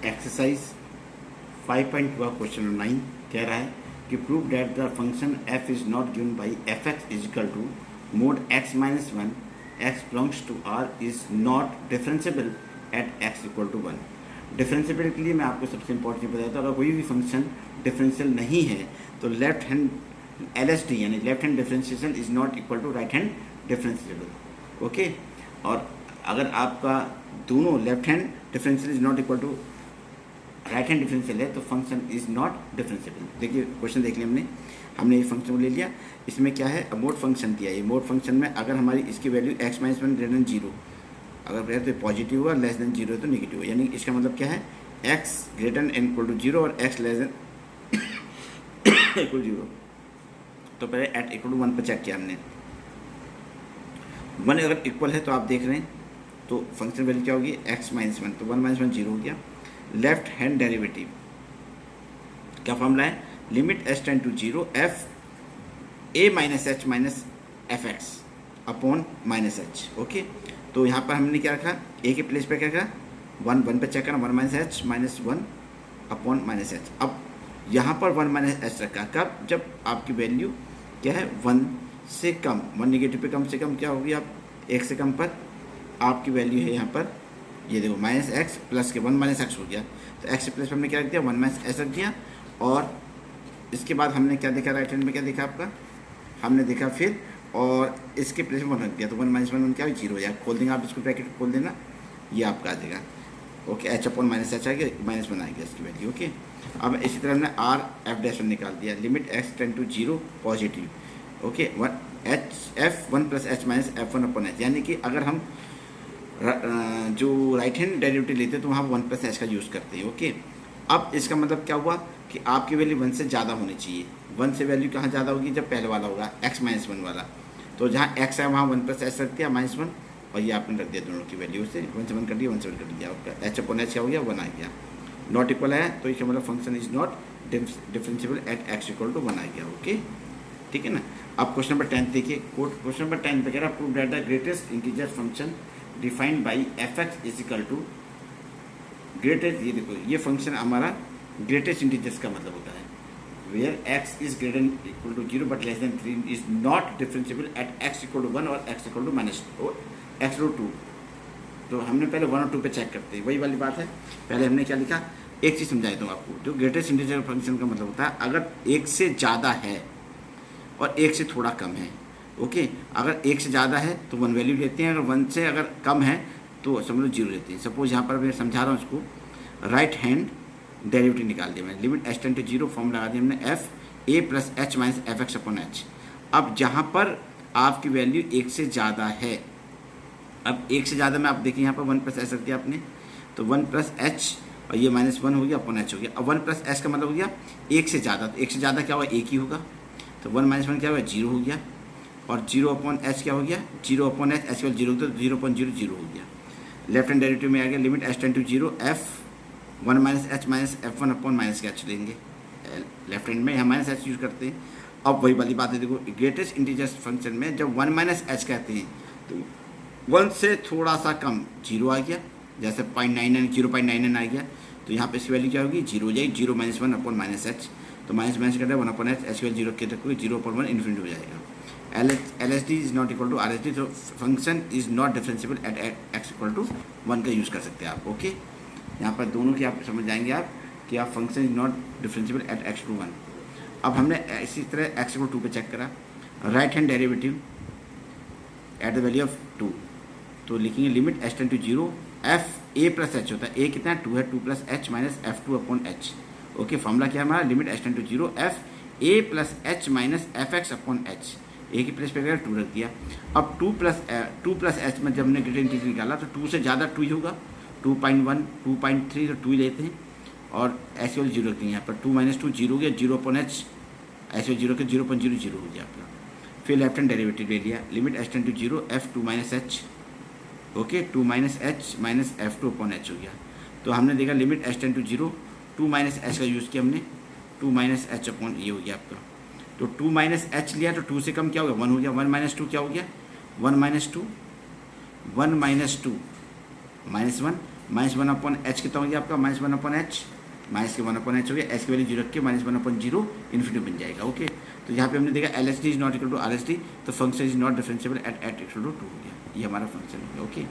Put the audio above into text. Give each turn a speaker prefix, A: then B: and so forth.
A: Exercise 5.2 question 9 कह रहा है कि prove that the function f is not given by f x is equal to mod x minus one x belongs to r is not differentiable at x equal to one. Differentiable के लिए मैं आपको सबसे important बताया था, अगर कोई भी फंक्शन डिफरेंशियल नहीं है तो लेफ्ट हैंड LHD यानी left hand differentiation is not equal to right hand differentiable. Okay, और अगर आपका दोनों left hand differential is not equal to right hand differential है तो फंक्शन इज नॉट डिफरेंशिएबल। देखिए क्वेश्चन देख लिया हमने ये फंक्शन को ले लिया। इसमें क्या है, मोड फंक्शन दिया है। ये मोड फंक्शन में अगर हमारी इसकी value x minus one greater than zero, अगर है तो पॉजिटिव हुआ, लेस देन जीरो है तो नेगेटिव है। यानी इसका मतलब क्या है, x greater than equal to zero और x less than equal zero. तो पहले एट इक्वल टू वन पर चेक किया हमने, वन अगर इक्वल है तो आप देख रहे हैं तो फंक्शन वैल्यू क्या होगी, x माइनस वन, तो वन माइनस वन जीरो हो गया। लेफ्ट हैंड डेरिवेटिव क्या फॉर्मूला है, limit h tend to zero f a minus h minus f x upon minus h. Okay, तो यहाँ पर हमने क्या रखा, ए के प्लेस पे क्या रखा, वन, वन पे चेक करना, one minus h minus one upon minus H. अब यहाँ पर वन माइनस एच रखा, कब, जब आपकी वैल्यू क्या है, वन से कम, वन नेगेटिव पे कम से कम क्या होगी, आप एक से कम पर आपकी वैल्यू है यहाँ पर, ये देखो माइनस एक्स प्लस के वन माइनस एक्स हो गया, तो एक्स प्लस पर हमने क्या रख दिया, वन माइनस एक्स रख दिया। और इसके बाद हमने क्या देखा, राइट हैंड में क्या देखा आपका, हमने देखा फिर, और इसके प्लेस में वन रख दिया, तो वन माइनस वन क्या जीरो हो जाएगा। खोल देंगे आप इसको, ब्रैकेट खोल देना, ये आपका आ जाएगा। Okay, h upon minus h आ गया, माइनस वन आ गया इसकी वैल्यू। ओके, अब इसी तरह हमने आर एफ डैश वन निकाल दिया, limit x tend to zero positive. Okay, one h f one plus h minus f one upon h, यानी कि अगर हम जो राइट हैंड डेरिवेटिव लेते हैं तो वहाँ वन प्लस एच का यूज़ करते हैं। ओके, अब इसका मतलब क्या हुआ कि आपकी वैल्यू वन से ज़्यादा होनी चाहिए। वन से वैल्यू कहाँ ज़्यादा होगी, जब पहले वाला होगा एक्स माइनस वन वाला, तो जहाँ एक्स है वहाँ वन प्लस एच रख दिया माइनस वन, और ये आपने रख दिया दोनों की वैल्यू से, वन से वन कर दिया, वन से वन कर दिया, आपका एच अपॉन एच क्या हो गया, वन आ गया। नॉट इक्वल है तो इसका मतलब function is not differentiable at x equal to one आ गया। ओके, ठीक है ना। अब क्वेश्चन नंबर 10 देखिए, क्वेश्चन नंबर 10 पे कह रहा है prove that the greatest integer function defined by f x is equal to greatest, ये देखो ये फंक्शन हमारा ग्रेटेस्ट इंटीजर्स का मतलब होता है, where x is greater equal to zero but less than three is not differentiable at x equal to one और x equal to minus x row two. तो हमने पहले वन और टू पे चेक करते हैं, वही वाली बात है। पहले हमने क्या लिखा, एक चीज़ समझाई दूँ आपको, जो ग्रेटेस्ट इंटीजर फंक्शन का मतलब होता है अगर एक से ज़्यादा है और एक से थोड़ा कम है। ओके, अगर एक से ज़्यादा है तो वन वैल्यू लेते हैं, अगर वन से अगर कम है तो समझ लो जीरो लेते हैं। सपोज यहाँ पर मैं समझा रहा हूँ इसको, राइट हैंड डेरिवेटिव निकाल दिया मैंने, limit h tend to zero, form लगा दिया हमने f a plus h minus f x upon h. अब जहाँ पर आपकी वैल्यू एक से ज़्यादा है, अब एक से ज़्यादा में आप देखिए यहाँ पर वन प्लस एच रख दिया आपने, तो वन प्लस एच और ये माइनस वन हो गया अपॉन एच हो गया। अब वन प्लस एच का मतलब हो गया एक से ज़्यादा, तो एक से ज़्यादा क्या होगा, एक ही होगा, तो वन माइनस वन क्या होगा, जीरो हो गया, और जीरो अपॉन एच क्या हो गया, zero upon h, h zero तो जीरो अपॉन जीरो जीरो हो गया। लेफ्ट हैंड डेरिवेटिव में आ गया, limit h tend to zero f one minus h minus f one upon minus के एच लेंगे, लेफ्ट हैंड में यहाँ माइनस एच यूज़ करते हैं। अब वही वाली बात है, देखो ग्रेटेस्ट इंटीजर्स फंक्शन में जब वन माइनस एच कहते हैं तो वन से थोड़ा सा कम जीरो आ गया, जैसे 0.99 0.99 आ गया, तो यहाँ पे इसकी वैल्यू क्या होगी, जीरो हो जाएगी, zero minus one upon minus h, तो माइनस माइनस करते हैं वन अपॉन एच, एच की जीरो के रखोगे, जीरो अपॉन वन इन्फिनिटी हो जाएगा। LHD is not equal to RHD, तो function is not differentiable at x equal to one का यूज़ कर सकते हैं आप। ओके, यहाँ पर दोनों की आप समझ जाएंगे आप कि आप function is not differentiable at x to one. अब हमने इसी तरह एक्स इक्वल टू पे चेक करा, right hand derivative at the value of two, तो लिखेंगे limit h tend to zero f a plus h होता है, ए कितना है, टू है, two plus h minus f two upon h. Okay, formula क्या है हमारा, limit h tend to zero f a plus h minus f x upon h, A की place पे टू रख दिया। अब टू प्लस एच में जब हमने ग्रेटर इंटीजर निकाला तो टू से ज़्यादा टू ही होगा, 2.1 2.3 तो टू ही लेते हैं, और एच वाली जीरो रखते हैं यहाँ पर, टू माइनस टू जीरो हो गया, जीरो अपॉन एच, एच वाली जीरो के 0.0 जीरो हो गया आपका। फिर लेफ्ट हैंड डेरिवेटिव ले लिया, limit h tend to zero f two minus h, okay, two minus h minus f two upon h हो गया। तो हमने देखा limit h tend to zero, two minus h का यूज़ किया हमने, टू माइनस एच अपॉन ये हो गया आपका, तो टू माइनस एच लिया तो टू से कम क्या हो गया, वन हो गया, वन माइनस टू क्या हो गया, one minus two, one minus two minus one, -1/h कितना हो गया आपका, -1/h, माइनस के 1/h हो गया, एच की वैल्यू 0 रख के -1/0 इन्फिनिटी बन जाएगा। ओके, तो यहाँ पे हमने देखा LHD is not equal to RHD, तो function is not differentiable at equal to 2 हो गया, ये हमारा फंक्शन हो गया। ओके।